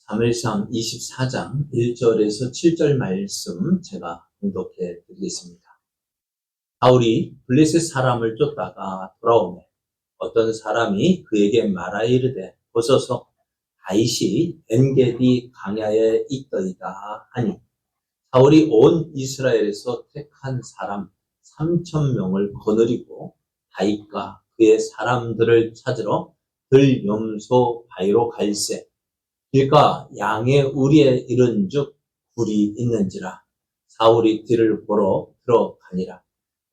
사무엘상 24장 1절에서 7절 말씀 제가 봉독해 드리겠습니다. 사울이 블레셋 사람을 쫓다가 돌아오매 어떤 사람이 그에게 말하여 이르되 보소서 다윗이 엔게디 광야에 있더이다 하니 사울이 온 이스라엘에서 택한 사람 3,000명을 거느리고 다윗과 그의 사람들을 찾으러 들염소 바위로 갈새 길가 양의 우리에 이른즉 굴이 있는지라 사울이 뒤를 보러 들어가니라.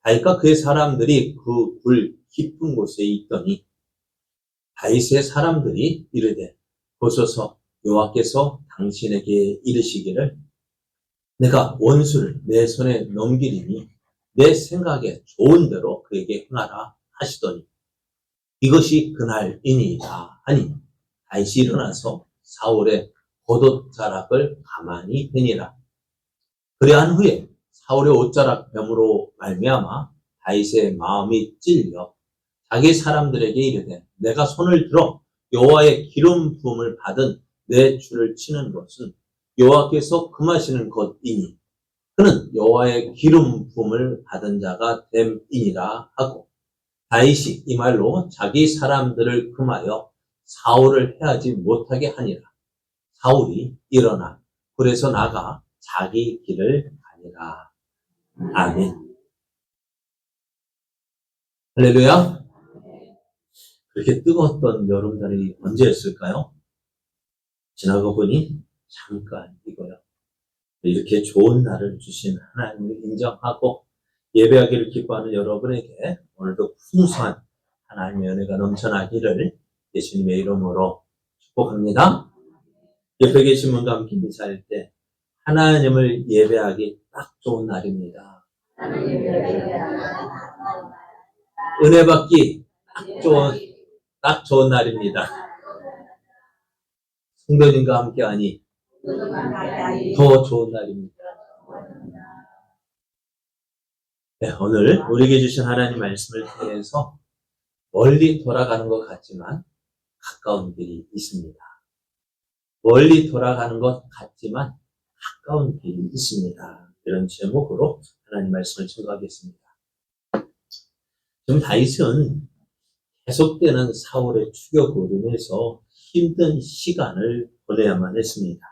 다윗과 그의 사람들이 그 굴 깊은 곳에 있더니 다윗의 사람들이 이르되 보소서 여호와께서 당신에게 이르시기를 내가 원수를 내 손에 넘기리니 내 생각에 좋은 대로 그에게 행하라 하시더니 이것이 그날이니이다 하니 다윗이 일어나서 사울의 겉옷자락을 가만히 베니라. 그리한 후에 사울의 옷자락 뱀으로 말미암아 다윗의 마음이 찔려 자기 사람들에게 이르되 내가 손을 들어 여호와의 기름 부음을 받은 내 주를 치는 것은 여호와께서 금하시는 것이니 그는 여호와의 기름 부음을 받은 자가 됨이니라 하고 다윗이 이 말로 자기 사람들을 금하여 사울을 해하지 못하게 하니라. 사울이 일어나 굴에서 나가 자기 길을 가니라. 아멘. 할렐루야. 그렇게 뜨거웠던 여름날이 언제였을까요? 지나고 보니 잠깐이고요. 이렇게 좋은 날을 주신 하나님을 인정하고 예배하기를 기뻐하는 여러분에게 오늘도 풍성한 하나님의 은혜가 넘쳐나기를 예수님의 이름으로 축복합니다. 옆에 계신 분과 함께 인사할 때 하나님을 예배하기 딱 좋은 날입니다. 은혜 받기 딱 좋은 날입니다. 성도님과 함께하니 더 좋은 날입니다. 네, 오늘 우리에게 주신 하나님 말씀을 통해서 멀리 돌아가는 것 같지만 가까운 길이 있습니다. 멀리 돌아가는 것 같지만 가까운 길이 있습니다. 이런 제목으로 하나님 말씀을 증거하겠습니다. 지금 다윗은 계속되는 사울의 추격으로 인해서 힘든 시간을 보내야만 했습니다.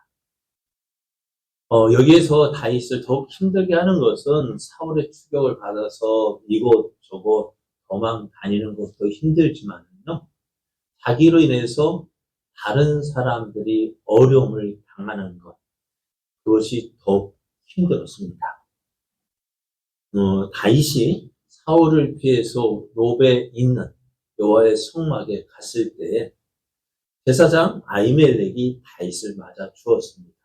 여기에서 다윗을 더욱 힘들게 하는 것은 사울의 추격을 받아서 이곳 저곳 도망 다니는 것도 힘들지만요. 자기로 인해서 다른 사람들이 어려움을 당하는 것, 그것이 더욱 힘들었습니다. 다윗이 사울을 피해서 노베에 있는 여호와의 성막에 갔을 때에 제사장 아히멜렉이 다윗을 맞아 주었습니다.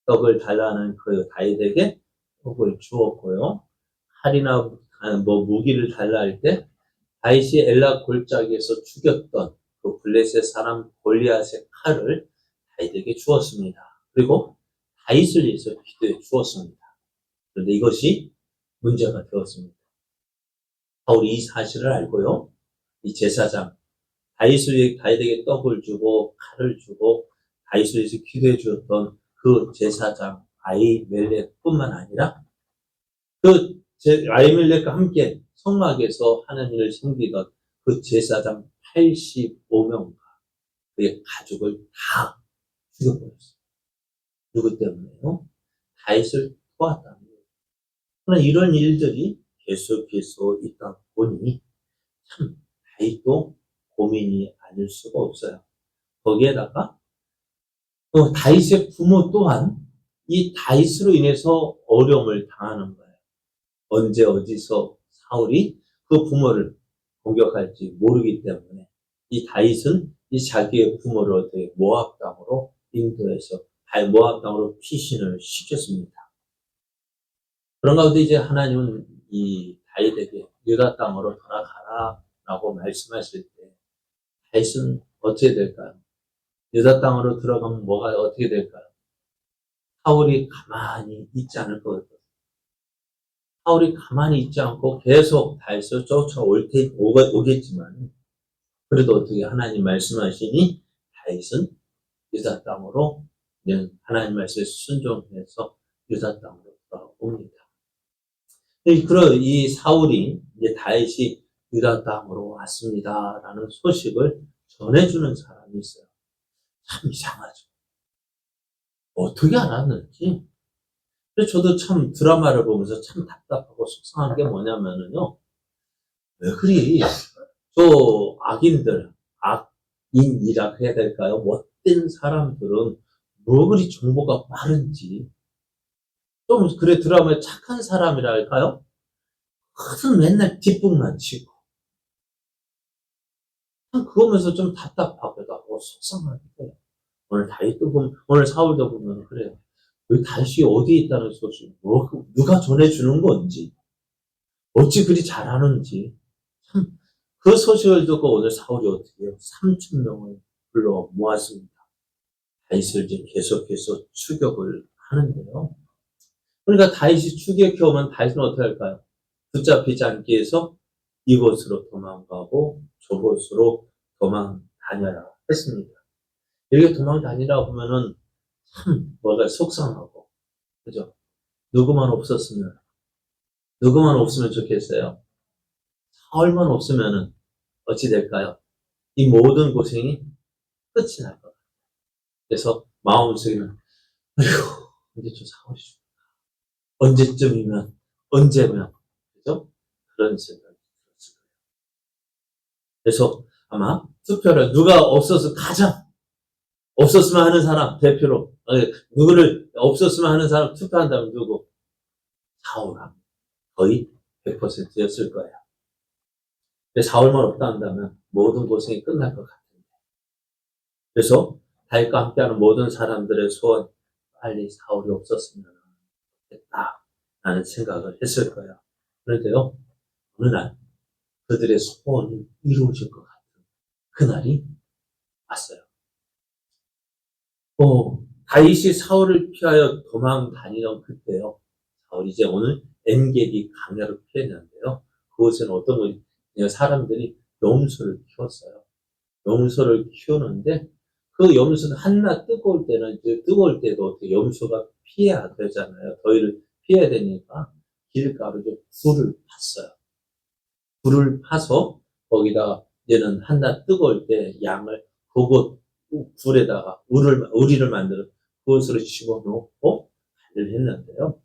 떡을 달라는 그 다윗에게 떡을 주었고요. 칼이나 무기를 달라 할 때 다윗이 엘라 골짜기에서 죽였던 그 블레셋 사람 골리앗의 칼을 다윗에게 주었습니다. 그리고 다윗을 위해서 기도해 주었습니다. 그런데 이것이 문제가 되었습니다. 사울이 이 사실을 알고요. 이 제사장 다윗을 위해 다윗에게 떡을 주고 칼을 주고 다윗을 위해서 기도해 주었던 그 제사장 아히멜렉뿐만 아니라 그 아히멜렉과 함께 성막에서 하나님을 섬기던 그 제사장 85명과 그의 가족을 다 죽여버렸어요. 누구 때문에요? 다윗을 도왔다는 거예요. 그러나 이런 일들이 계속해서 있다 보니 참 다윗도 고민이 아닐 수가 없어요. 거기에다가 다윗의 부모 또한 이 다윗으로 인해서 어려움을 당하는 거예요. 언제 어디서 사울이 그 부모를 공격할지 모르기 때문에 이 다윗은 이 자기의 부모를 어떻게 모압 땅으로 인도해서 모압 땅으로 피신을 시켰습니다. 그런 가운데 이제 하나님은 이 다윗에게 유다 땅으로 돌아가라 라고 말씀하실 때 다윗은 어떻게 될까요? 유다 땅으로 들어가면 뭐가 어떻게 될까요? 사울이 가만히 있지 않을 것 같아요. 사울이 가만히 있지 않고 계속 다윗을 쫓아오겠지만 그래도 어떻게 하나님 말씀하시니 다윗은 유다 땅으로 하나님 말씀에 순종해서 유다 땅으로 돌아옵니다. 그런 이 사울이 이제 다윗이 유다 땅으로 왔습니다라는 소식을 전해주는 사람이 있어요. 참 이상하죠. 어떻게 알았는지. 근데 저도 참 드라마를 보면서 참 답답하고 속상한 게 뭐냐면은요. 왜 그리 저 악인들, 악인이라 해야 될까요? 못된 사람들은 뭐 그리 정보가 빠른지. 좀 그래 드라마에 착한 사람이라 할까요? 그것은 맨날 뒷북만 치고. 그거 보면서 좀 답답하기도 하고 속상하기도 해요. 오늘 다윗도 보면, 오늘 사울도 보면 그래요. 왜 다윗이 어디에 있다는 소식, 누가 전해주는 건지, 어찌 그리 잘하는지. 참, 그 소식을 듣고 오늘 사울이 어떻게 해요? 3,000명을 불러 모았습니다. 다윗을 이제 계속해서 추격을 하는데요. 그러니까 다윗이 추격해 오면 다윗은 어떻게 할까요? 붙잡히지 않기 위해서 이곳으로 도망가고 저곳으로 도망 다녀라 했습니다. 이렇게 도망 다니라 보면은 참 뭐가 속상하고, 그죠? 누구만 없으면 좋겠어요. 사울만 없으면은 어찌 될까요? 이 모든 고생이 끝이 날 것 같아요. 그래서 마음속에는 아이고 이제 좀 사울이 언제쯤이면 언제면, 그죠? 그런 생각이 들었을 거예요. 그래서 아마 투표를 누가 가장 없었으면 하는 사람 대표로 누구를 없었으면 하는 사람 투표한다면 누구? 사울함. 거의 100%였을 거예요. 근데 사울만 없다 한다면 모든 고생이 끝날 것 같은데. 그래서 다윗과 함께하는 모든 사람들의 소원, 빨리 사울이 없었으면 좋겠다라는 생각을 했을 거예요. 그런데요, 어느 날 그들의 소원이 이루어질 것 같은 그날이 왔어요. 다윗이 사울을 피하여 도망 다니던 그때요. 사울이 이제 오늘 엔게디 강야로 피했는데요. 그곳에는 어떤 거지? 사람들이 염소를 키웠어요. 염소를 키우는데 그 염소는 한낮 뜨거울 때도 어떻게 염소가 피해야 되잖아요. 더위를 피해야 되니까 길가로 불을 팠어요. 불을 파서 거기다 이제는 한낮 뜨거울 때 양을 그곳 불에다가 우리를 만들어 그것으로 집어넣고 간을 했는데요.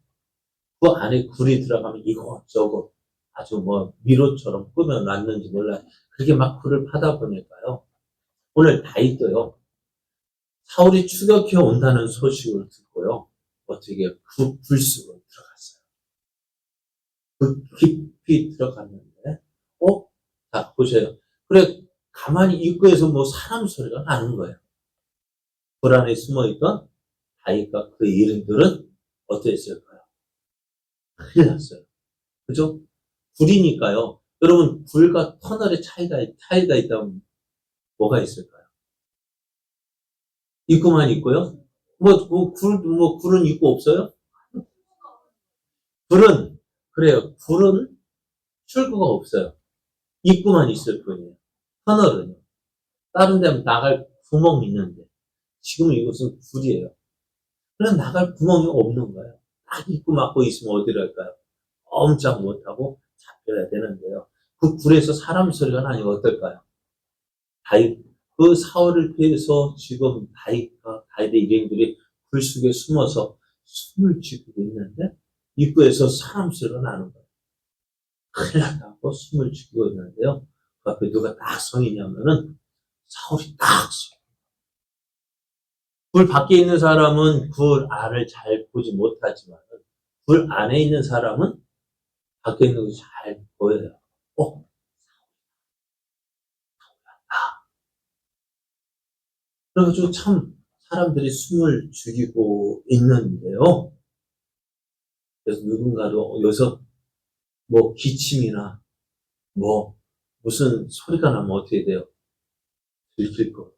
그 안에 굴이 들어가면 이것저것 아주 뭐 미로처럼 꾸며놨는지 몰라요. 그렇게 막 굴을 파다 보니까요. 오늘 다윗도요. 사울이 추격해 온다는 소식을 듣고요. 어떻게 그 불 속으로 들어갔어요. 그 깊이 들어갔는데, 자, 보세요. 그래, 가만히 입구에서 뭐 사람 소리가 나는 거예요. 불 안에 숨어있던 다윗과 그 이름들은 어땠을까요? 큰일 났어요. 그죠? 불이니까요. 여러분, 불과 터널의 차이가 있다면 뭐가 있을까요? 입구만 있고요. 불은 입구 없어요? 그래요. 불은 출구가 없어요. 입구만 있을 뿐이에요. 터널은요. 다른 데는 나갈 구멍이 있는데, 지금 이곳은 불이에요. 그냥 나갈 구멍이 없는 거예요. 딱 입구 막고 있으면 어디로 할까요? 꼼짝 못하고 잡혀야 되는데요. 그 불에서 사람 소리가 나니 어떨까요? 다윗, 그 사울을 피해서 지금 다윗의 일행들이 불 속에 숨어서 숨을 죽이고 있는데, 입구에서 사람 소리가 나는 거예요. 큰일 났다고 숨을 죽이고 있는데요. 그 앞에 누가 딱 서 있냐면은 사울이 딱 서. 불 밖에 있는 사람은 불 안을 잘 보지 못하지만 불 안에 있는 사람은 밖에 있는 것이 잘 보여요. 그래가지고 참 사람들이 숨을 죽이고 있는데요. 그래서 누군가도 여기서 뭐 기침이나 뭐 무슨 소리가 나면 어떻게 돼요? 들킬 것.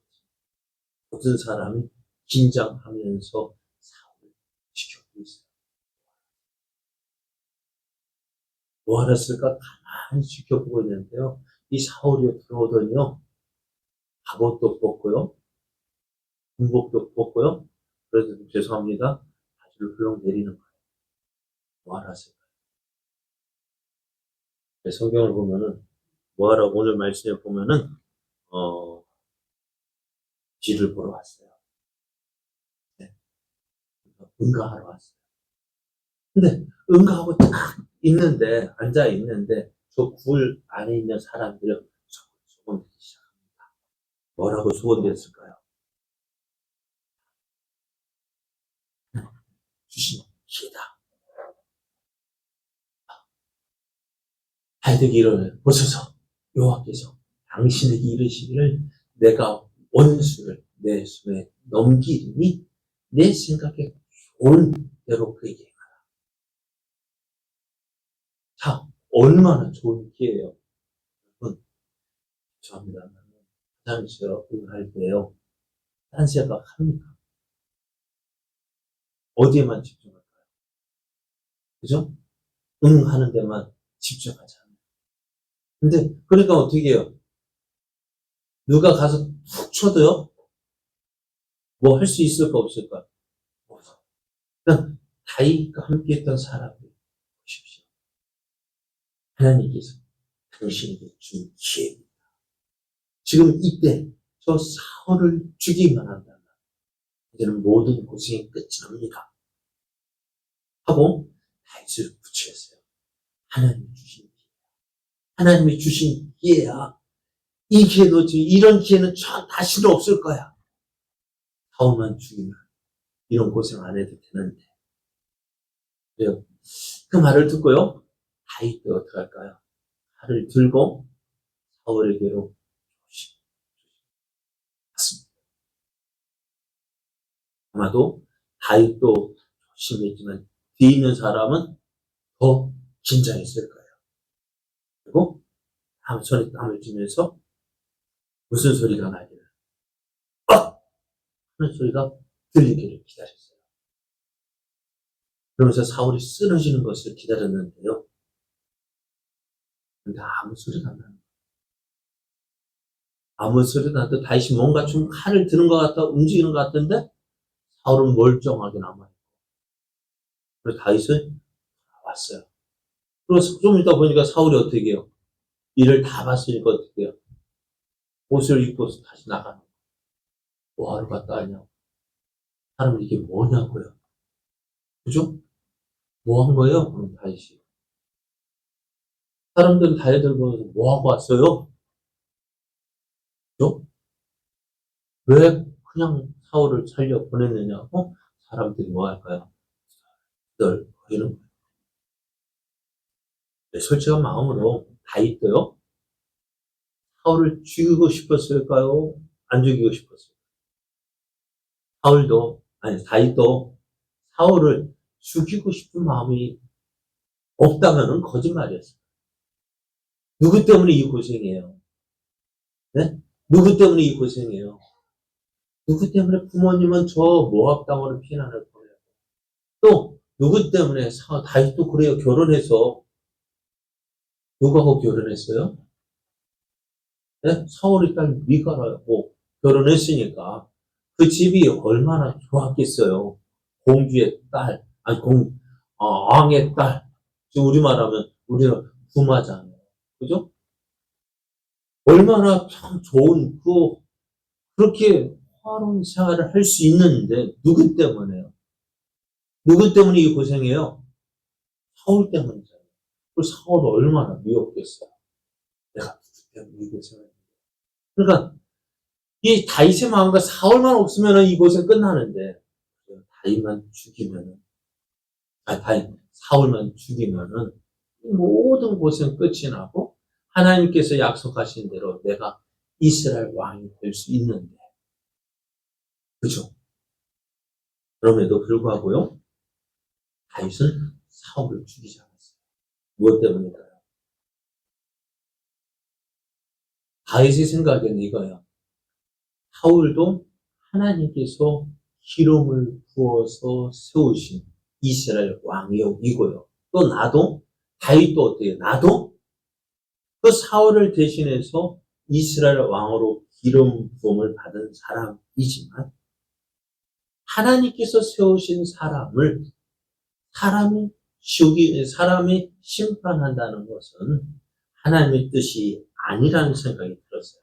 모든 사람이 긴장하면서 사울을 지켜보고 있어요. 뭐 하랬을까? 가만히 지켜보고 있는데요. 이 사울이 들어오더니요. 갑옷도 벗고요. 군복도 벗고요. 그래도 죄송합니다. 다시를 흘러 내리는 거예요. 뭐하러 하실까요? 성경을 보면은, 뭐하러, 오늘 말씀에 보면은, 쥐를 보러 왔어요. 네. 응가하러 왔어요. 근데, 응가하고 딱 있는데, 앉아 있는데, 저 굴 안에 있는 사람들은 소곤되기 시작합니다. 뭐라고 소곤됐을까요? 주신 기회다. 하여되기 이르소서 여호와께서 당신에게 이르시기를 내가 원수를 내 손에 넘기리니 내 생각에 좋은 대로 그에게 행하라. 자, 얼마나 좋은 기회예요. 여러분, 죄송합니다. 화장실 응할 때요. 딴 생각합니까? 어디에만 집중할까요? 그죠? 하는 데만 집중하잖아요. 근데 그러니까 어떻게 해요? 누가 가서 툭 쳐도요? 뭐 할 수 있을까 없을까? 없어. 그러니까 다윗과 함께 했던 사람들 보십시오. 하나님께서 당신에게 준 기회입니다. 지금 이때 저 사울을 죽이기만 한다면 이제는 모든 고생이 끝이 납니다. 하고 다윗을 부추겼어요. 하나님이 주신 기회. 하나님이 주신 기회야. 이 기회 놓지. 이런 기회는 다시는 없을 거야. 사울만 죽이면 이런 고생 안 해도 되는데. 그래요. 그 말을 듣고요. 다윗도 어떻게 할까요? 칼을 들고 사울에게로 갔습니다. 아마도 다윗도 조심했지만 뒤에 있는 사람은 더 긴장했을 거예요. 그리고 손에 땀을 쥐면서 무슨 소리가 나기를 하는 소리가 들리기를 기다렸어요. 그러면서 사울이 쓰러지는 것을 기다렸는데요. 근데 아무 소리가 안 나는 거예요. 아무 소리도 안 나도 다윗이 뭔가 좀 칼을 드는 것 같다, 움직이는 것 같은데 사울은 멀쩡하게 남아있고. 그래서 다윗은 왔어요. 그래서 좀 이따 보니까 사울이 어떻게 해요? 일을 다 봤으니까 어떻게 해요? 옷을 입고서 다시 나가는 거예요. 뭐하러 갔다 왔냐고. 사람은 이게 뭐냐고요. 그죠? 뭐 한 거예요? 그럼 다윗이. 사람들은 다윗을 보면서 뭐 하고 왔어요? 그죠? 왜 그냥 사울을 살려 보냈느냐고? 사람들이 뭐 할까요? 널 거리는 거예요. 솔직한 마음으로 다윗도요? 사울을 죽이고 싶었을까요? 안 죽이고 싶었을까요? 다윗도 사울을 죽이고 싶은 마음이 없다면은 거짓말이었어요. 누구 때문에 이 고생이에요? 네? 누구 때문에 이 고생이에요? 누구 때문에 부모님은 저 모압 땅으로 피난을 보내요? 또 누구 때문에 다윗도 그래요. 결혼해서 누구하고 결혼했어요? 네? 사울의 딸 미가라고 결혼했으니까 그 집이 얼마나 좋았겠어요. 공주의 딸, 아니 왕의 딸. 지금 우리말하면 우리는 부마잖아요. 그죠? 얼마나 참 좋은 그렇게 화로운 생활을 할 수 있는데 누구 때문에요? 누구 때문에 이 고생해요? 사울 때문이잖아요. 그 사울은 얼마나 미웠겠어요. 내가 누구 때문에 이 고생을 했는데. 그러니까 이 다윗의 마음과 사울만 없으면 이 고생 끝나는데 다윗만 죽이면은 사울만 죽이면은 모든 고생 끝이 나고 하나님께서 약속하신 대로 내가 이스라엘 왕이 될 수 있는데 그죠? 그럼에도 불구하고요 다윗은 사울을 죽이지 않았어요. 무엇 때문일까요? 다윗의 생각에는 이거예요. 사울도 하나님께서 기름을 부어서 세우신 이스라엘 왕이고요. 또 나도 다윗도 어때요? 나도 그 사울을 대신해서 이스라엘 왕으로 기름 부음을 받은 사람이지만 하나님께서 세우신 사람을 사람이 심판한다는 것은 하나님의 뜻이 아니라는 생각이 들었어요.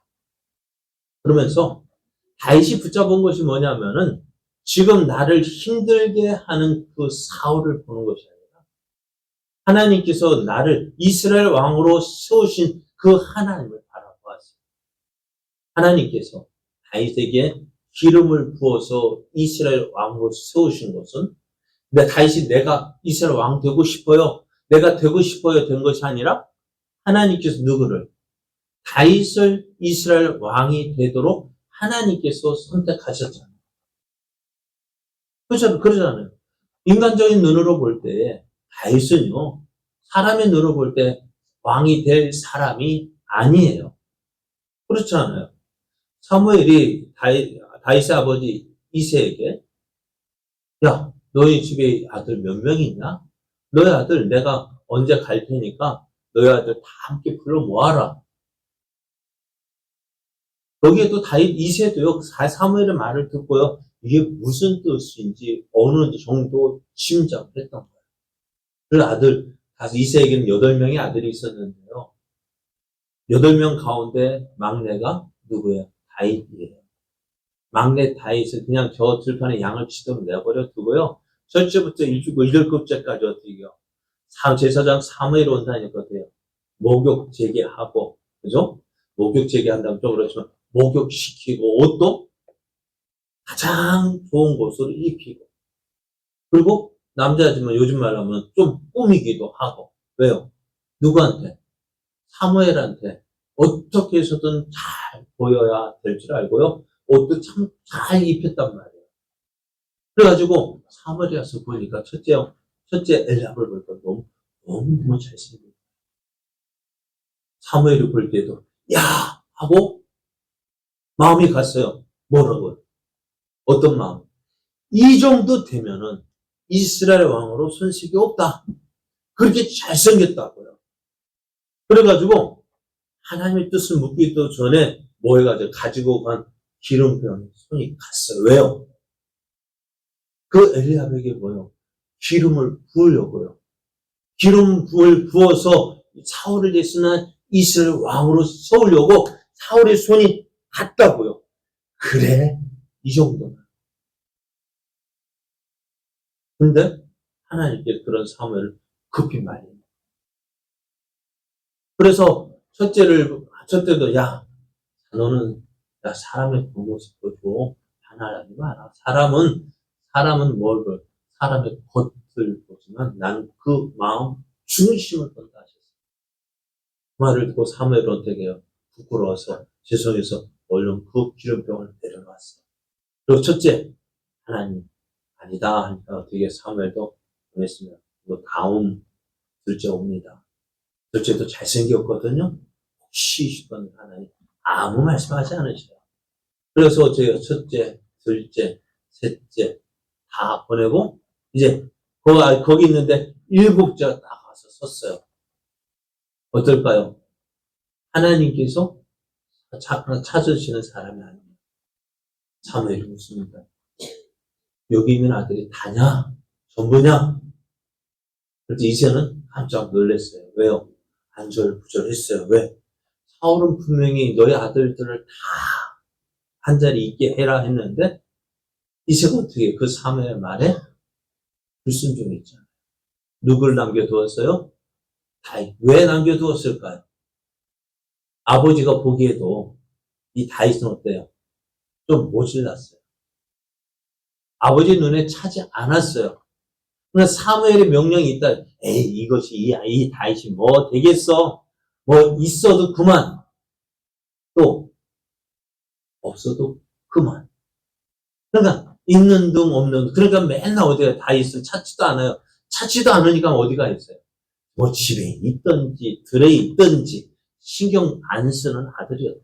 그러면서 다윗이 붙잡은 것이 뭐냐면은 지금 나를 힘들게 하는 그 사울을 보는 것이 아니라 하나님께서 나를 이스라엘 왕으로 세우신 그 하나님을 바라보았어요. 하나님께서 다윗에게 기름을 부어서 이스라엘 왕으로 세우신 것은 다윗이 내가 이스라엘 왕 되고 싶어요. 내가 되고 싶어요 된 것이 아니라 하나님께서 누구를? 다윗을 이스라엘 왕이 되도록 하나님께서 선택하셨잖아요. 그러잖아요. 인간적인 눈으로 볼 때 다윗은요, 사람의 눈으로 볼 때 왕이 될 사람이 아니에요. 그렇지 않아요? 사무엘이 다윗의 아버지 이새에게 야, 너희 집에 아들 몇 명이 있나? 너희 아들 내가 언제 갈 테니까 너희 아들 다 함께 불러 모아라. 거기에 또 다윗 이새도요, 사무엘의 말을 듣고요, 이게 무슨 뜻인지 어느 정도 짐작을 했던 거예요. 그 아들, 이새에게는 8명의 아들이 있었는데요. 8명 가운데 막내가 누구예요? 다윗이에요. 막내 다윗을 그냥 저 들판에 양을 치도록 내버려 두고요. 첫째부터 8급째까지 어떻게 해요? 제사장 사무엘 온다니까 돼요. 목욕 재개하고, 그죠? 목욕 재개한다면 좀 그렇지만, 목욕시키고, 옷도 가장 좋은 곳으로 입히고, 그리고 남자지만 요즘 말로 하면 좀 꾸미기도 하고, 왜요? 누구한테? 사무엘한테 어떻게 해서든 잘 보여야 될 줄 알고요. 옷도 참 잘 입혔단 말이에요. 그래가지고 사무엘에 와서 보니까 첫째 엘리압을 보니까 너무 잘생겼어요. 사무엘을 볼 때도 야! 하고 마음이 갔어요. 뭐라고요? 어떤 마음? 이 정도 되면은 이스라엘 왕으로 손색이 없다. 그렇게 잘생겼다고요. 그래가지고 하나님의 뜻을 묻기도 전에 뭐 해가지고 가지고 간 기름병에 손이 갔어요. 왜요? 그 엘리압에게 뭐요? 기름을 부으려고요. 기름을 부어서 사울을 대신한 이스라엘 왕으로 세우려고 사울의 손이 갔다고요. 그래? 이 정도는. 근데 하나님께 그런 사무엘을 급히 말해요. 그래서 첫째도 너는 사람의 겉모습도 줘. 반하지 마라. 사람은 뭘 볼? 사람의 겉을 보지만 나는 그 마음 중심을 본다 하셨어요. 그 말을 듣고 사무엘은 어떻게 해요? 부끄러워서 죄송해서 얼른 그 기름병을 내려놨어요. 그리고 첫째, 하나님 아니다 하니까 어떻게 사무엘도 보냈으면 다음 둘째 옵니다. 둘째도 잘생겼거든요. 혹시 싶은 하나님 아무 말씀하지 않으셔요. 그래서 어째요? 첫째, 둘째, 셋째 다 보내고 이제 거기 있는데 7째가 다 가서 섰어요. 어떨까요? 하나님께서 찾으시는 사람이 아니에요. 사무엘이 묻습니다. 여기 있는 아들이 다냐? 전부냐? 그래서 이새는 깜짝 놀랐어요. 왜요? 안절부절했어요. 왜? 사울은 분명히 너희 아들들을 다 한자리 있게 해라 했는데 이새가 어떻게 그 사무엘 말에 불순종했잖아요. 누굴 남겨두었어요? 다윗. 왜 남겨두었을까요? 아버지가 보기에도 이 다윗은 어때요? 좀 모질랐어요. 아버지 눈에 차지 않았어요. 그러나 사무엘의 명령이 있다. 이것이 이 다윗이 뭐 되겠어? 뭐 있어도 그만. 또 없어도 그만. 그러니까 있는 둥 없는 둥. 그러니까 맨날 어디에 다윗을 찾지도 않아요. 찾지도 않으니까 어디가 있어요? 뭐 집에 있든지 들에 있든지 신경 안 쓰는 아들이었다.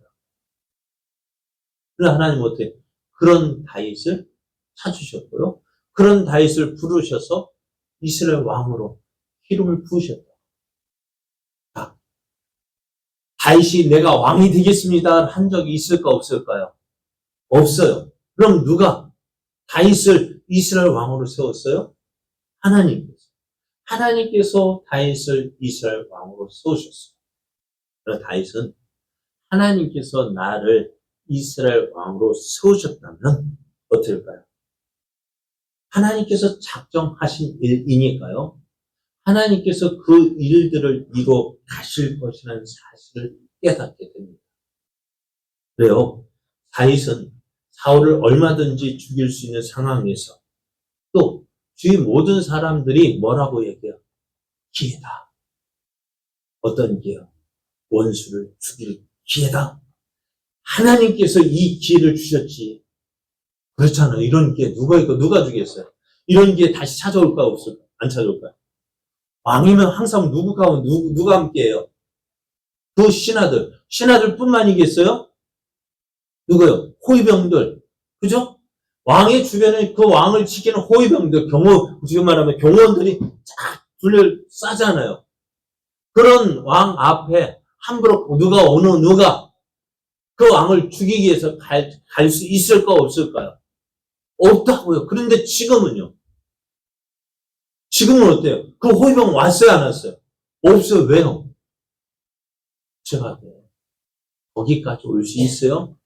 그러나 하나님 어떻게 그런 다윗을 찾으셨고요. 그런 다윗을 부르셔서 이스라엘 왕으로 기름을 부으셨다. 자, 다윗이 내가 왕이 되겠습니다 한 적이 있을까 없을까요? 없어요. 그럼 누가? 다윗을 이스라엘 왕으로 세웠어요? 하나님께서 다윗을 이스라엘 왕으로 세우셨어요. 그래서 다윗은 하나님께서 나를 이스라엘 왕으로 세우셨다면 어떨까요? 하나님께서 작정하신 일이니까요. 하나님께서 그 일들을 이루어 가실 것이라는 사실을 깨닫게 됩니다. 그래요. 다윗은 사울을 얼마든지 죽일 수 있는 상황에서 또 주위 모든 사람들이 뭐라고 얘기해요? 기회다. 어떤 기회요? 원수를 죽일 기회다. 하나님께서 이 기회를 주셨지. 그렇잖아요. 이런 기회 누가 주겠어요? 이런 기회 다시 찾아올까 없을까? 안 찾아올까요? 왕이면 항상 누가 함께해요? 그 신하들뿐만이겠어요? 누구요? 호위병들. 그죠? 왕의 주변에 그 왕을 지키는 호위병들, 지금 말하면 경호원들이 쫙 둘러싸잖아요. 그런 왕 앞에 함부로 누가 그 왕을 죽이기 위해서 갈 수 있을까 없을까요? 없다고요. 그런데 지금은요. 지금은 어때요? 그 호위병 왔어요, 안 왔어요? 없어요. 왜요? 제가 거기까지 올 수 있어요?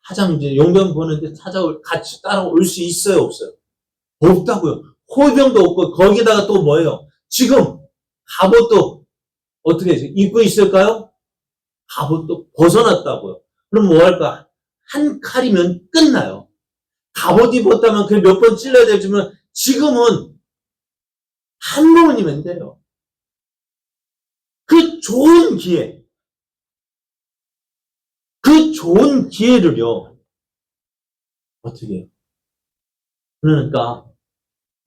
화장지 용변 보는데 같이 따라올 수 있어요, 없어요? 없다고요. 호위병도 없고 거기다가 또 뭐예요? 지금 갑옷도 어떻게 입고 있을까요? 갑옷도 벗어났다고요. 그럼 뭐 할까? 한 칼이면 끝나요. 갑옷 입었다면 그게 몇 번 찔러야 되지만 지금은 한 번이면 돼요. 그 좋은 기회를요. 어떻게 해요? 그러니까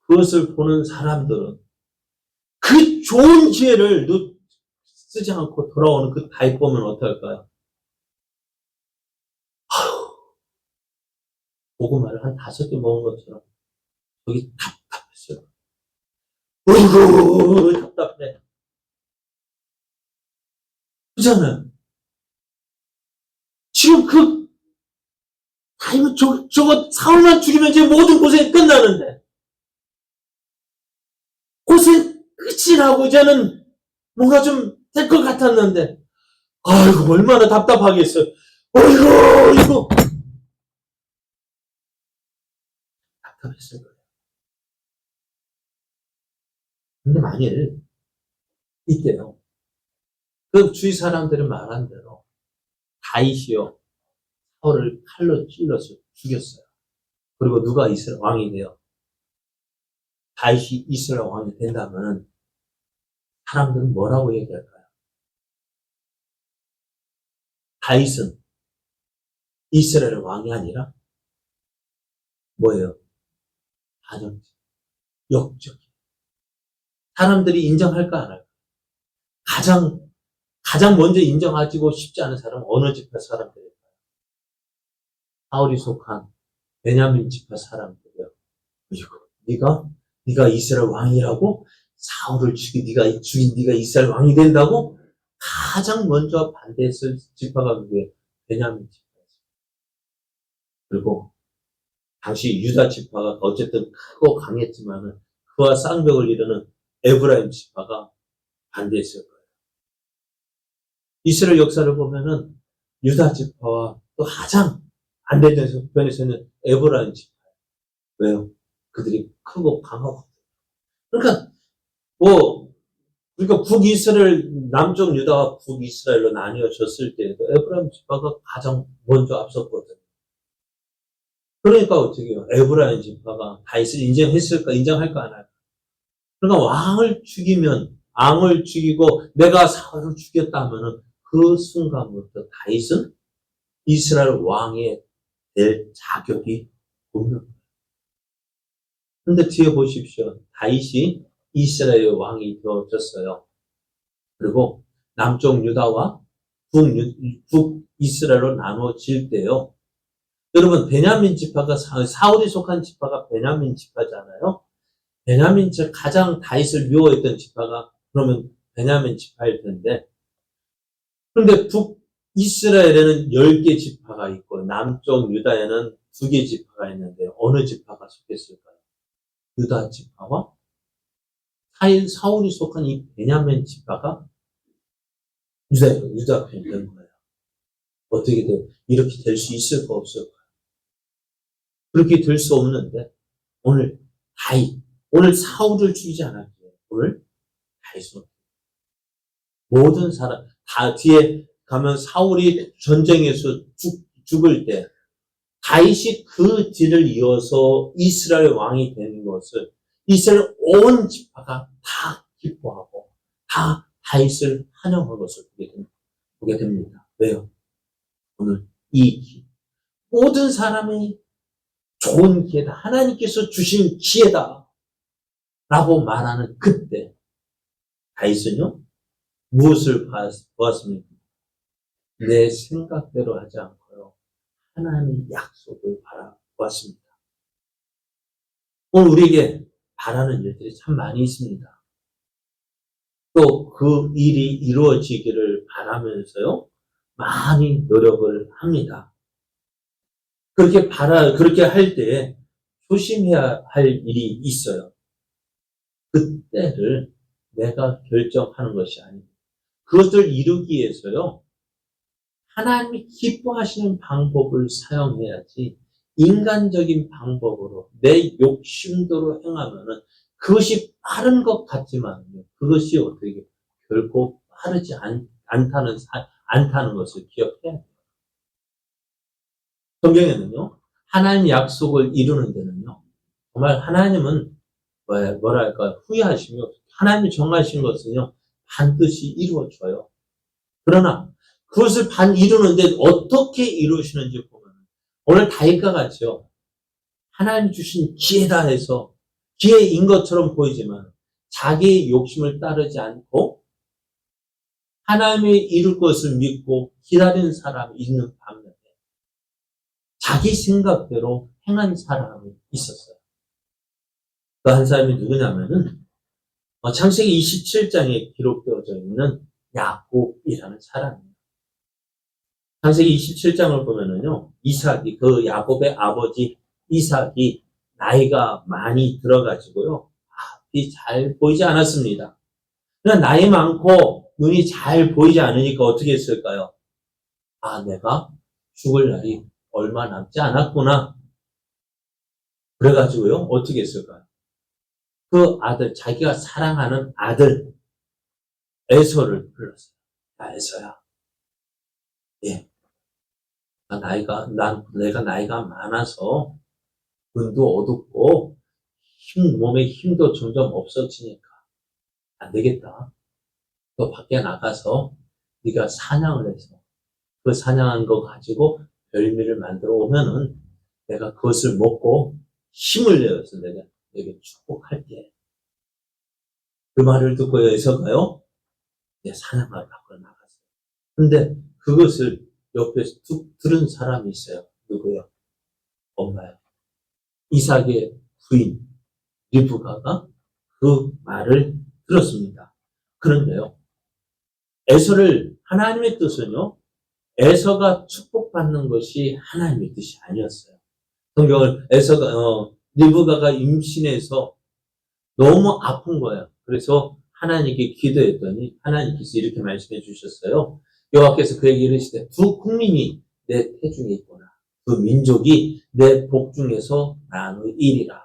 그것을 보는 사람들은 그 좋은 기회를 쓰지 않고 돌아오는 그 다윗 보면 어떨까요? 고구마를 한 5개 먹은 것처럼 거기 답답했어요. 어이구 답답해. 그잖아요. 지금 다윗은 저거 사울만 죽이면 이제 모든 고생이 끝나는데 고생 끝이 나고 이제는 뭔가 좀 될 것 같았는데 아이고 얼마나 답답하겠어요. 어이구 이거 답답했을 거예요. 근데 만일 이때요. 그 주위 사람들이 말한 대로 다윗이요. 사울을 칼로 찔러서 죽였어요. 그리고 누가 이스라엘 왕이 돼요? 다윗이 이스라엘 왕이 된다면 사람들은 뭐라고 얘기할까요? 다윗은 이스라엘 왕이 아니라 뭐예요? 반역죄, 역적. 사람들이 인정할까 안 할까? 가장 먼저 인정하지고 싶지 않은 사람은 어느 지파 사람들일까요? 사울이 속한 베냐민 지파 사람들이요. 그리고 네가 이스라엘 왕이라고? 사울을 죽인 네가 이스라엘 왕이 된다고? 가장 먼저 반대했을 지파가 누구예요? 베냐민 지파였어요. 그리고 당시 유다 지파가 어쨌든 크고 강했지만은 그와 쌍벽을 이루는 에브라임 지파가 반대했을 거예요. 이스라엘 역사를 보면은 유다 지파와 또 가장 반대된 편에서는 에브라임 지파. 왜요? 그들이 크고 강하고. 그러니까 북이스라엘, 남쪽 유다와 북이스라엘로 나뉘어졌을 때에도 에브라임 지파가 가장 먼저 앞섰거든요. 그러니까 어떻게 해요? 에브라임 지파가 다윗을 인정할까 안 할까? 그러니까 왕을 죽이고 내가 사울을 죽였다면은 그 순간부터 다윗은 이스라엘 왕이 될 자격이 없는 거예요. 그런데 뒤에 보십시오. 다윗이 이스라엘 왕이 되어졌어요. 그리고 남쪽 유다와 북이스라엘로 나눠질 때요. 여러분 베냐민 지파가 사울이 속한 지파가 베냐민 지파잖아요. 베냐민 지파 가장 다윗을 미워했던 지파가 그러면 베냐민 지파일 텐데 그런데 북이스라엘에는 10개 지파가 있고 남쪽 유다에는 2개 지파가 있는데 어느 지파가 속했을까요? 유다 지파와 사울이 속한 이 베냐민 지파가 유다 편이 된 거예요. 어떻게 돼요? 이렇게 될 수 있을까 없을까? 그렇게 될 수 없는데 오늘 오늘 사울을 죽이지 않았기에 오늘 다윗은 모든 사람 다 뒤에 가면 사울이 전쟁에서 죽을 때 다윗이 그 뒤를 이어서 이스라엘 왕이 되는 것을 이스라엘 온 지파가 다 기뻐하고 다 다윗을 환영한 것을 보게 됩니다. 왜요? 오늘 모든 사람이 좋은 기회다. 하나님께서 주신 기회다. 라고 말하는 그때 다윗은요, 무엇을 보았습니까? 내 생각대로 하지 않고요, 하나님의 약속을 바라보았습니다. 오늘 우리에게 바라는 일들이 참 많이 있습니다. 또 그 일이 이루어지기를 바라면서요, 많이 노력을 합니다. 그렇게 할 때에 조심해야 할 일이 있어요. 그때를 내가 결정하는 것이 아닙니다. 그것을 이루기 위해서요, 하나님이 기뻐하시는 방법을 사용해야지 인간적인 방법으로 내 욕심대로 행하면은 그것이 빠른 것 같지만 그것이 어떻게 결코 빠르지 않다는 것을 기억해야 돼요. 성경에는요, 하나님 약속을 이루는 데는요, 정말 하나님은 뭐랄까 후회하시며 하나님이 정하신 것은요 반드시 이루어져요. 그러나 그것을 이루는데 어떻게 이루시는지 보면 오늘 다윗과 같이요, 하나님 주신 기회다 해서 기회인 것처럼 보이지만 자기의 욕심을 따르지 않고 하나님이 이룰 것을 믿고 기다리는 사람이 있는 반면에 자기 생각대로 행한 사람이 있었어요. 그 한 사람이 누구냐면은 창세기 27장에 기록되어져 있는 야곱이라는 사람이에요. 창세기 27장을 보면은요, 이삭이, 그 야곱의 아버지 이삭이 나이가 많이 들어가지고요, 앞이 잘 보이지 않았습니다. 그냥 나이 많고 눈이 잘 보이지 않으니까 어떻게 했을까요? 내가 죽을 날이 얼마 남지 않았구나. 그래가지고요, 어떻게 했을까요? 그 아들, 자기가 사랑하는 아들, 에서를 불렀어요. 야, 에서야. 예. 내가 나이가 많아서 눈도 어둡고 몸에 힘도 점점 없어지니까 안 되겠다. 또 밖에 나가서 네가 사냥을 해서 그 사냥한 거 가지고 별미를 만들어 오면은 내가 그것을 먹고 힘을 내어서 내가 너에게 축복할게. 그 말을 듣고 에서가요, 사냥을 밖으로 나갔어요. 근데 그것을 옆에서 들은 사람이 있어요. 누구요? 엄마요. 이삭의 부인 리브가가 그 말을 들었습니다. 그런데요, 하나님의 뜻은요, 에서가 축복받는 것이 하나님의 뜻이 아니었어요. 성경을 리브가가 임신해서 너무 아픈 거예요. 그래서 하나님께 기도했더니 하나님께서 이렇게 말씀해 주셨어요. 여호와께서 그에게 이르시되 두 국민이 내 태중에 있구나. 그 민족이 내 복중에서 나누이리라.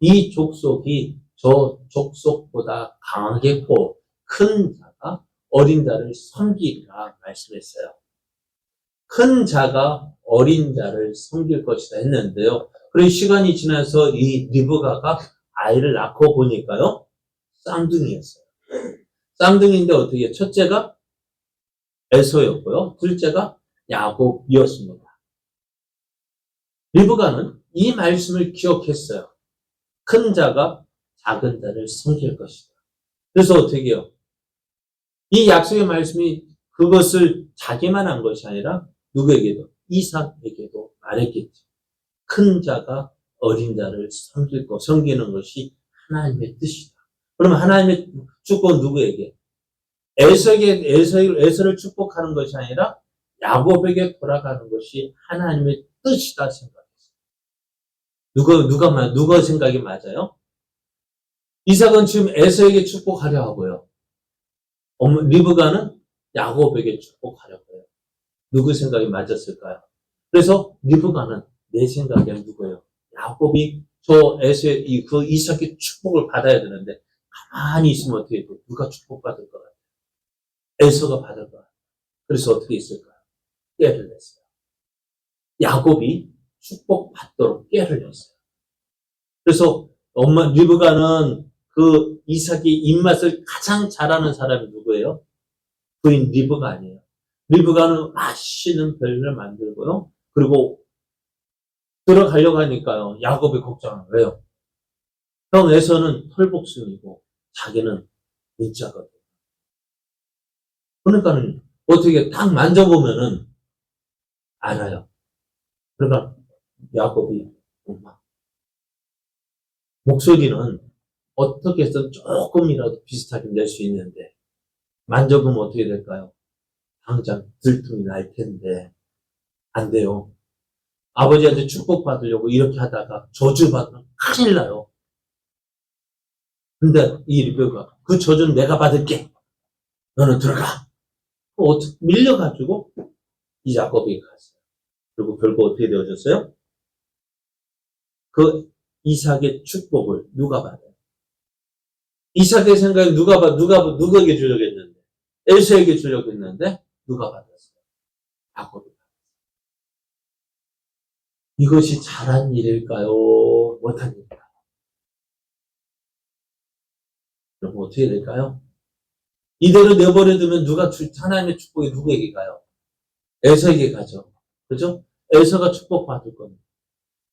이 족속이 저 족속보다 강하겠고 큰 자가 어린 자를 섬기리라 말씀했어요. 큰 자가 어린 자를 섬길 것이다 했는데요. 그리고 시간이 지나서 이 리브가가 아이를 낳고 보니까요, 쌍둥이였어요. 쌍둥이인데 어떻게 첫째가 에서였고요, 둘째가 야곱이었습니다. 리브가는 이 말씀을 기억했어요. 큰 자가 작은 자를 섬길 것이다. 그래서 어떻게 해요? 이 약속의 말씀이 그것을 자기만 한 것이 아니라 누구에게도, 이삭에게도 말했겠죠. 큰 자가 어린 자를 섬기는 것이 하나님의 뜻이다. 그러면 하나님의 축복은 누구에게? 에서를 축복하는 것이 아니라 야곱에게 돌아가는 것이 하나님의 뜻이다 생각했어요. 누가 생각이 맞아요? 이삭은 지금 에서에게 축복하려 하고요. 리브가는 야곱에게 축복하려고 해요. 누구 생각이 맞았을까요? 그래서 리브가는 내 생각엔 누구예요? 야곱이 저 에서의 그 이삭의 축복을 받아야 되는데 가만히 있으면 어떻게 돼? 누가 축복받을 것 같아요? 에서가 받을 것 같아요. 그래서 어떻게 있을까요? 깨를 냈어요. 야곱이 축복받도록 깨를 냈어요. 그래서 리브가는 그 이삭의 입맛을 가장 잘하는 사람이 누구예요? 부인 리브가 아니에요. 리브가는 맛있는 별을 만들고요. 그리고 들어가려고 하니까요. 야곱이 걱정하는 거예요. 형 에서는 털복숭이고 자기는 문자거든. 그러니까는 어떻게 딱 만져보면은 알아요. 그러니까 야곱이 엄마 목소리는 어떻게 해서 조금이라도 비슷하게 낼 수 있는데 만져보면 어떻게 될까요? 당장 들통이 날 텐데 안 돼요. 아버지한테 축복받으려고 이렇게 하다가 저주받으면 큰일 나요. 근데 이 리베가 그 저주는 내가 받을게. 너는 들어가. 밀려가지고 이 야곱이 갔어요. 그리고 결국 어떻게 되어졌어요? 그 이삭의 축복을 누가 받아요? 이삭의 생각에 누구에게 주려고 했는데? 에서에게 주려고 했는데 누가 받았어요? 야곱이. 이것이 잘한 일일까요? 못한 일일까요? 그럼 어떻게 될까요? 이대로 내버려두면 하나님의 축복이 누구에게 가요? 에서에게 가죠. 그죠? 에서가 축복받을 겁니다.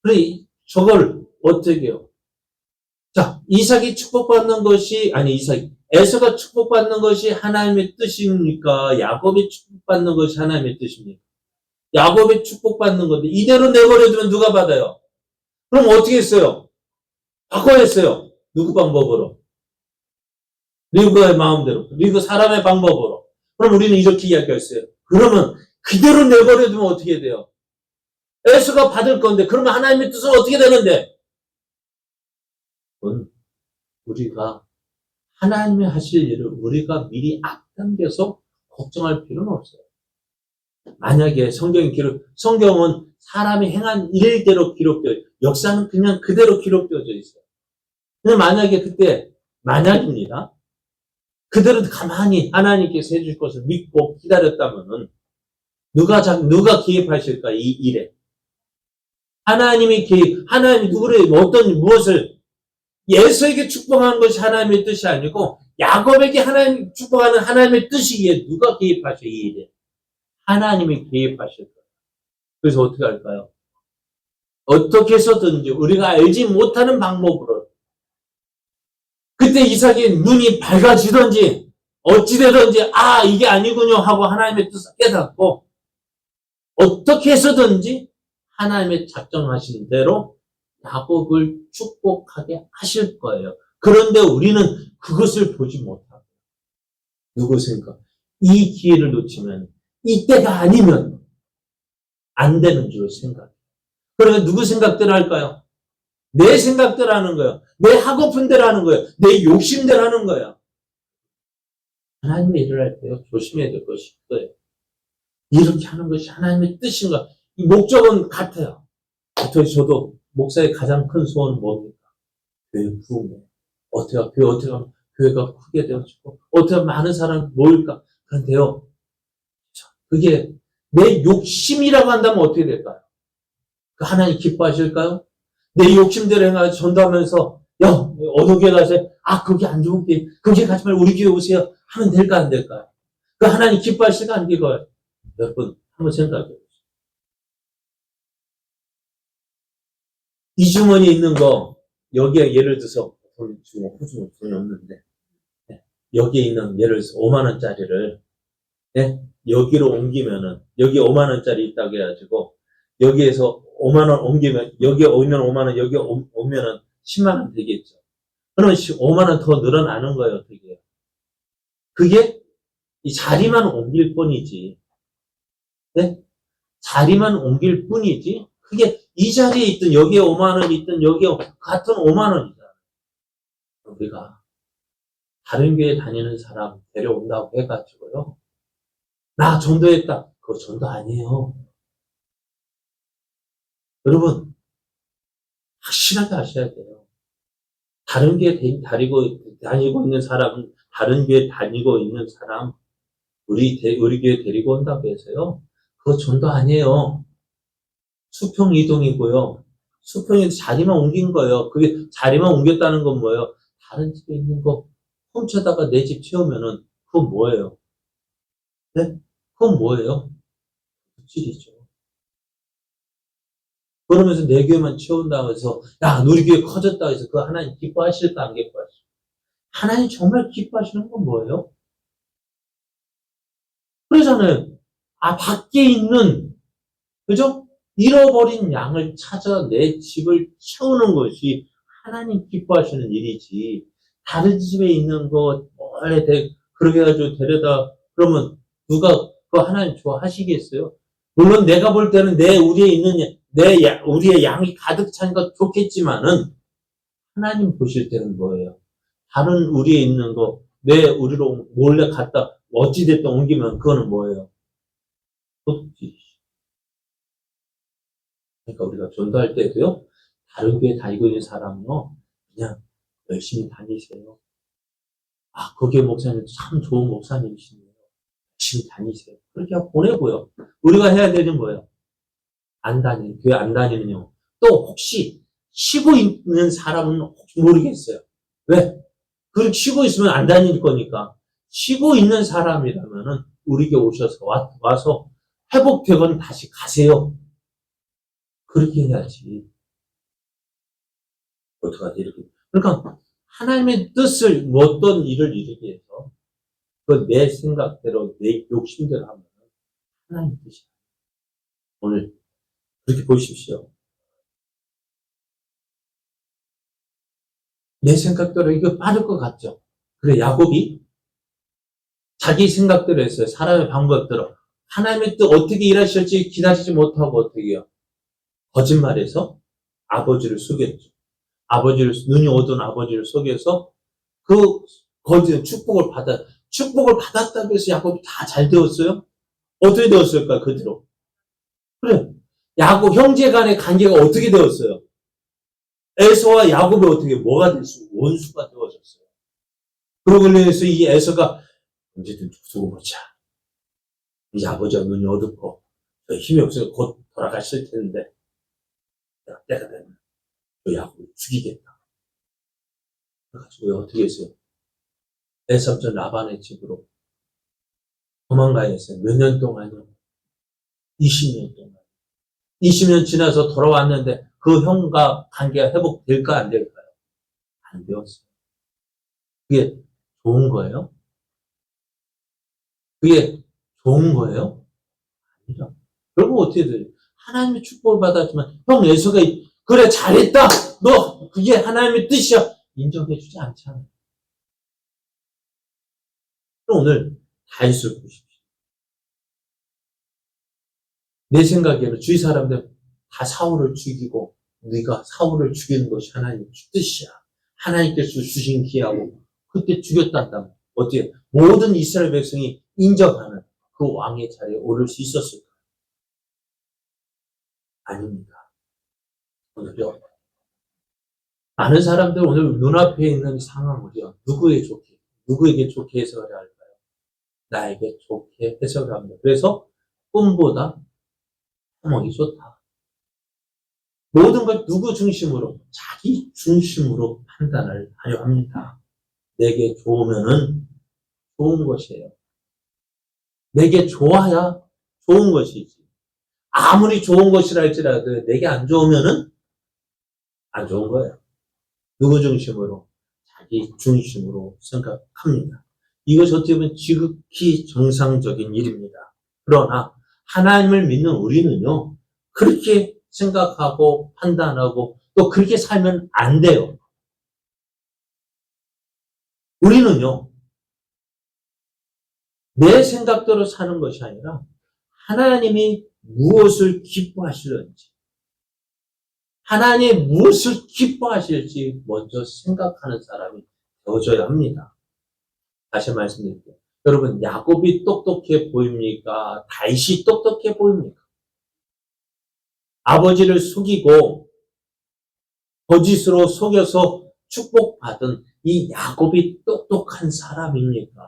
그래, 저걸 어떻게 해요? 자, 에서가 축복받는 것이 하나님의 뜻입니까? 야곱이 축복받는 것이 하나님의 뜻입니까? 야곱이 축복받는 건데, 이대로 내버려두면 누가 받아요? 그럼 어떻게 했어요? 바꿔야 했어요. 누구 방법으로? 리브의 마음대로. 리브 사람의 방법으로. 그럼 우리는 이렇게 이야기했어요. 그러면 그대로 내버려두면 어떻게 돼요? 에서가 받을 건데, 그러면 하나님의 뜻은 어떻게 되는데? 그건 우리가 하나님이 하실 일을 우리가 미리 앞당겨서 걱정할 필요는 없어요. 만약에 성경은 사람이 행한 일대로 기록되어, 역사는 그냥 그대로 기록되어져 있어요. 근데 만약에 그때, 만약입니다. 그대로 가만히 하나님께서 해줄 것을 믿고 기다렸다면은, 누가 기획하실까, 이 일에? 하나님이 무엇을, 예수에게 축복하는 것이 하나님의 뜻이 아니고, 야곱에게 축복하는 하나님의 뜻이기에 누가 개입하셔, 이 일에? 하나님이 개입하실 거예요. 그래서 어떻게 할까요? 어떻게 해서든지 우리가 알지 못하는 방법으로 그때 이삭이 눈이 밝아지든지 어찌되든지 이게 아니군요 하고 하나님의 뜻을 깨닫고 어떻게 해서든지 하나님의 작정하신 대로 야곱을 축복하게 하실 거예요. 그런데 우리는 그것을 보지 못하고 누구 생각? 이 기회를 놓치면 이때가 아니면 안 되는 줄 생각해요. 그러면 누구 생각대로 할까요? 내 생각대로 하는 거예요. 내 하고픈 대로 하는 거예요. 내 욕심대로 하는 거예요. 하나님의 일을 할 때요. 조심해야 될 것이 있어요. 이렇게 하는 것이 하나님의 뜻인가? 이 목적은 같아요. 저도 목사의 가장 큰 소원은 뭡니까? 교회 부흥이에요. 어떻게 하면 교회가 크게 되어지고 어떻게 하면 많은 사람이 모일까? 그런데요. 그게 내 욕심이라고 한다면 어떻게 될까요? 하나님 기뻐하실까요? 내 욕심대로 행하여 전도하면서 어느 교회 가세요? 그게 안 좋은 교회. 거기 가지 말고 우리 교회 오세요. 하면 될까 안 될까요? 하나님 기뻐하실까 안 기뻐요? 여러분 한번 생각해 보세요. 이 주머니에 있는 거 여기에 예를 들어서 돈이 없는데 여기에 있는 예를 들어서 5만 원짜리를 여기로 옮기면은 여기 5만 원짜리 있다고 해가지고 여기에서 5만 원 옮기면 여기에 오면 5만 원 여기 오면은 10만 원 되겠죠. 그러면 5만 원 더 늘어나는 거예요. 어떻게? 그게 이 자리만 옮길 뿐이지. 네? 자리만 옮길 뿐이지. 그게 이 자리에 있든 여기에 5만 원이 있든 여기에 같은 5만 원이잖아. 우리가 다른 교회 다니는 사람 데려온다고 해가지고요. 나 전도했다. 그거 전도 아니에요. 여러분, 확실하게 아셔야 돼요. 다른 교회 다니고 있는 사람, 다른 교회 다니고 있는 사람, 우리 교회 데리고 온다고 해서요. 그거 전도 아니에요. 수평 이동이고요. 수평이 자리만 옮긴 거예요. 그게 자리만 옮겼다는 건 뭐예요? 다른 집에 있는 거 훔쳐다가 내 집 채우면은 그건 뭐예요? 네? 그건 뭐예요? 찔이죠. 그러면서 내 교회만 채운다고 해서 야, 우리 교회 커졌다 해서 그 하나님 기뻐하실까 안 기뻐하실까? 하나님 정말 기뻐하시는 건 뭐예요? 그러잖아요. 밖에 있는, 그죠? 잃어버린 양을 찾아 내 집을 채우는 것이 하나님 기뻐하시는 일이지. 다른 집에 있는 거, 원래 그렇게 해가지고 데려다, 그러면 누가 그거 하나님 좋아하시겠어요? 물론 내가 볼 때는 우리의 양이 가득 찬 것 좋겠지만은, 하나님 보실 때는 뭐예요? 다른 우리에 있는 거, 우리로 몰래 갖다, 어찌됐든 옮기면 그거는 뭐예요? 도둑질. 그러니까 우리가 전도할 때도요, 다른 교회 다니고 있는 사람은요, 그냥 열심히 다니세요. 거기에 목사님 참 좋은 목사님이시네요. 열심히 다니세요. 그렇게 보내고요. 우리가 해야 되는 거예요. 교회 안 다니는요. 또 혹시 쉬고 있는 사람은 혹시 모르겠어요. 왜? 그렇게 쉬고 있으면 안 다닐 거니까. 쉬고 있는 사람이라면은 우리 교회 오셔서 와서 회복되건 다시 가세요. 그렇게 해야지. 어떡하지, 이렇게. 그러니까, 하나님의 뜻을, 어떤 일을 이루기 위해서, 내 생각대로, 내 욕심대로 하면, 하나님 뜻이야. 오늘, 그렇게 보십시오. 내 생각대로 이거 빠를 것 같죠? 그래, 야곱이 자기 생각대로 했어요. 사람의 방법대로. 하나님의 뜻 어떻게 일하실지 기다리지 못하고 어떻게 해요? 거짓말해서 아버지를 속였죠. 눈이 어두운 아버지를 속여서 그 거짓 축복을 받았다고 해서 야곱이 다 잘 되었어요? 어떻게 되었을까, 그 뒤로? 그래. 야곱 형제 간의 관계가 어떻게 되었어요? 에서와 야곱이 뭐가 됐어요? 원수가 되어졌어요. 그러고 인해서 이 에서가 언제든 두고 보자. 이제 아버지가 눈이 어둡고 힘이 없어서 곧 돌아가실 텐데 때가 되면 저 야곱을 죽이겠다. 그래가지고 어떻게 했어요? 에서부터 라반의 집으로 도망가야 했어요. 몇 년 동안요? 20년 동안. 20년 지나서 돌아왔는데 그 형과 관계가 회복될까 안 될까요? 안 되었어요. 그게 좋은 거예요? 그게 좋은 거예요? 아니죠. 결국 어떻게 돼요? 하나님의 축복을 받았지만 형 예수가 그래 잘했다. 너 그게 하나님의 뜻이야. 인정해주지 않잖아요. 그럼 오늘 다윗을 보십시오. 내 생각에는 주위 사람들 다 사울을 죽이고 네가 사울을 죽이는 것이 하나님의 뜻이야. 하나님께서 주신 기하고 그때 죽였단다면 어떻게 모든 이스라엘 백성이 인정하는 그 왕의 자리에 오를 수 있었을까? 아닙니다. 오늘요. 많은 사람들 오늘 눈앞에 있는 상황을요. 누구에게 좋게 해석을 할까요? 나에게 좋게 해석을 합니다. 그래서 꿈보다 해몽이 좋다. 모든 걸 누구 중심으로? 자기 중심으로 판단을 하려 합니다. 내게 좋으면은 좋은 것이에요. 내게 좋아야 좋은 것이지. 아무리 좋은 것이라 할지라도 내게 안 좋으면은 안 좋은 거예요. 누구 중심으로? 자기 중심으로 생각합니다. 이것이 어떻게 보면 지극히 정상적인 일입니다. 그러나 하나님을 믿는 우리는요. 그렇게 생각하고 판단하고 또 그렇게 살면 안 돼요. 우리는요. 내 생각대로 사는 것이 아니라 하나님이 무엇을 기뻐하시는지 하나님 무엇을 기뻐하실지 먼저 생각하는 사람이 되어줘야 합니다. 다시 말씀드릴게요. 여러분, 야곱이 똑똑해 보입니까? 다윗이 똑똑해 보입니까? 아버지를 속이고 거짓으로 속여서 축복받은 이 야곱이 똑똑한 사람입니까?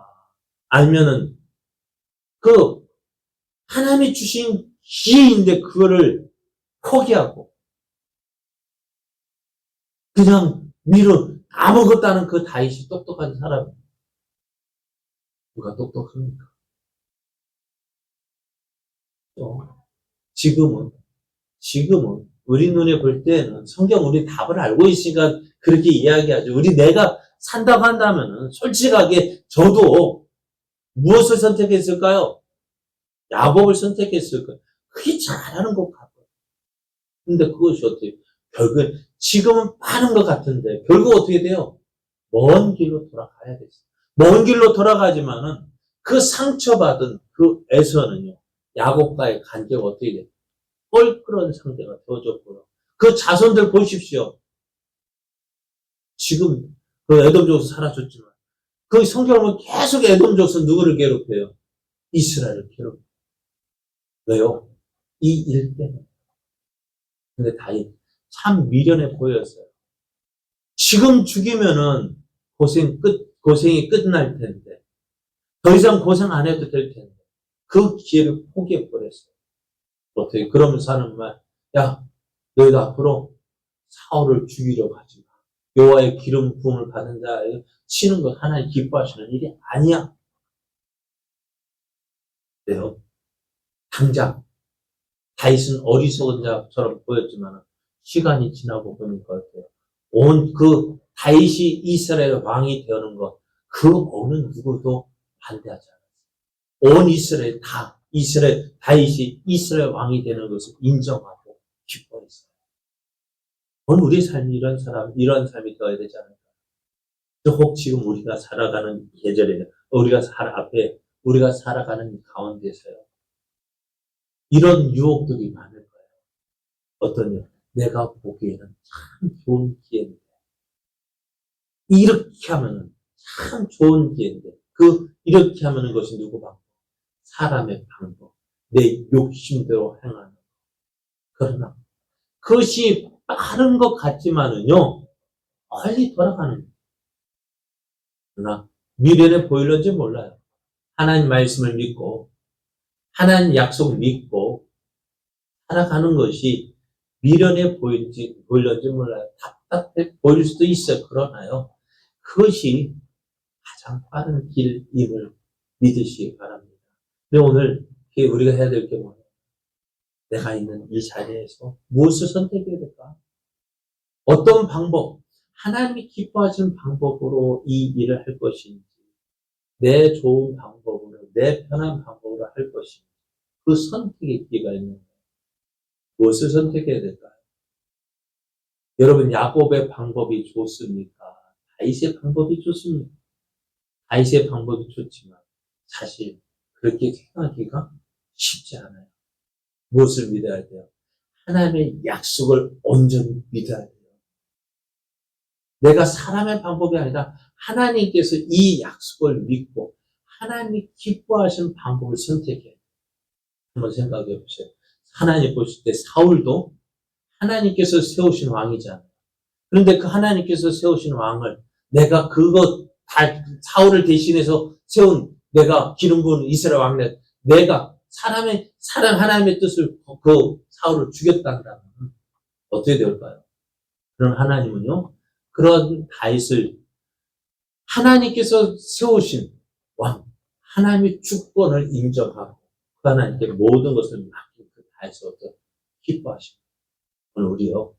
아니면은 그 하나님이 주신 기회인데 그거를 포기하고 그냥 미룬 아무것도 않은 그 다윗이 똑똑한 사람. 누가 똑똑합니까? 지금은 우리 눈에 볼 때는 성경 우리 답을 알고 있으니까 그렇게 이야기하죠. 내가 산다고 한다면은 솔직하게 저도 무엇을 선택했을까요? 야곱을 선택했을 거예요. 그게 잘하는 것 같아요. 근데 그것이 어떻게, 결국엔 지금은 빠른 것 같은데, 결국 어떻게 돼요? 먼 길로 돌아가야 됐어요. 먼 길로 돌아가지만은 그 상처받은 그 에서는요, 야곱과의 관계가 어떻게 돼요? 껄끄러운 상대가 되어졌고요. 그 자손들 보십시오. 지금 그 에돔 족속 사라졌지만, 그 성경을 보면 계속 에돔 족속 누구를 괴롭혀요? 이스라엘을 괴롭혀요. 왜요? 이 일 때문에. 근데 다윗 참 미련해 보였어요. 지금 죽이면은 고생이 끝날 텐데, 더 이상 고생 안 해도 될 텐데, 그 기회를 포기해 버렸어요. 어떻게, 그러면서 하는 말, 야, 너희도 앞으로 사울을 죽이려고 하지 마. 여호와의 기름 부음을 받은 자 치는 것 하나님 기뻐하시는 일이 아니야. 그래요. 당장 다윗은 어리석은 자처럼 보였지만 시간이 지나고 보니까 어때요? 온 그 다윗이 이스라엘 왕이 되는 것, 그 어느 누구도 반대하지 않았어요. 온 이스라엘 다윗이 이스라엘 왕이 되는 것을 인정하고 기뻐했어요. 우리 삶이 이런 삶이 되어야 되지 않을까? 혹 지금 우리가 살아가는 계절에, 우리가 살아가는 가운데서요. 이런 유혹들이 많을 거예요. 어떠냐? 내가 보기에는 참 좋은 기회인데. 이렇게 하면은 참 좋은 기회인데. 이렇게 하면은 것이 누구 방법? 사람의 방법. 내 욕심대로 행하는. 그러나, 그것이 빠른 것 같지만은요, 빨리 돌아가는 거예요. 그러나, 미련해 보일런지 몰라요. 하나님 말씀을 믿고, 하나님 약속 믿고, 살아가는 것이 미련해 보일런지 몰라요. 답답해 보일 수도 있어요. 그러나요. 그것이 가장 빠른 길임을 믿으시기 바랍니다. 근데 오늘 우리가 해야 될 게 뭐예요? 내가 있는 이 자리에서 무엇을 선택해야 될까? 어떤 방법, 하나님이 기뻐하시는 방법으로 이 일을 할 것인지, 내 좋은 방법으로, 내 편한 방법으로 할 것인지, 그 선택의 기회가 있는 거예요. 무엇을 선택해야 될까요? 여러분, 야곱의 방법이 좋습니까? 다윗의 방법이 좋습니까? 다윗의 방법이 좋지만 사실 그렇게 생각하기가 쉽지 않아요. 무엇을 믿어야 돼요? 하나님의 약속을 온전히 믿어야 돼요. 내가 사람의 방법이 아니라 하나님께서 이 약속을 믿고 하나님이 기뻐하시는 방법을 선택해요. 한번 생각해 보세요. 하나님 보실 때 사울도 하나님께서 세우신 왕이잖아요. 그런데 그 하나님께서 세우신 왕을 내가 사울을 대신해서 세운 내가 기름 부은 이스라엘 왕래 내가 하나님의 뜻을 사울을 죽였다 한다면 어떻게 될까요? 그럼 하나님은요, 그런 다윗을 하나님께서 세우신 왕, 하나님의 주권을 인정하고 그 하나님께 모든 것을 맡긴 그 다윗을 어떻게 기뻐하십니다. 오늘 우리요,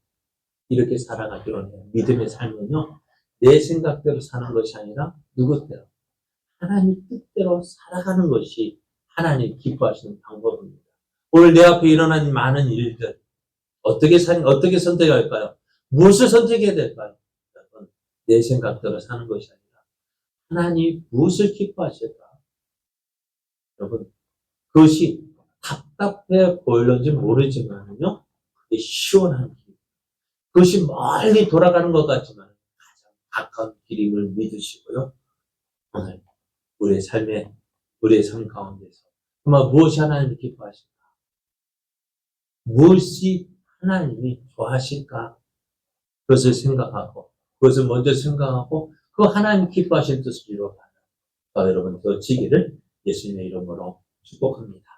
이렇게 살아가기로 해요. 믿음의 삶은요, 내 생각대로 사는 것이 아니라 누구대로? 하나님 뜻대로 살아가는 것이 하나님 기뻐하시는 방법입니다. 오늘 내 앞에 일어난 많은 일들, 어떻게 선택할까요? 무엇을 선택해야 될까요? 내 생각대로 사는 것이 아니라 하나님 무엇을 기뻐하실까? 여러분, 그것이 답답해 보일는지 모르지만요, 그게 시원한 길. 그것이 멀리 돌아가는 것 같지만 가장 가까운 길임을 믿으시고요. 오늘 우리의 삶 가운데서 정말 무엇이 하나님이 기뻐하실까? 무엇이 하나님이 좋아하실까? 그것을 생각하고, 그것을 먼저 생각하고, 그 하나님 기뻐하시는 뜻을 이루어가는 저와 여러분 되어지기를 예수님의 이름으로 축복합니다.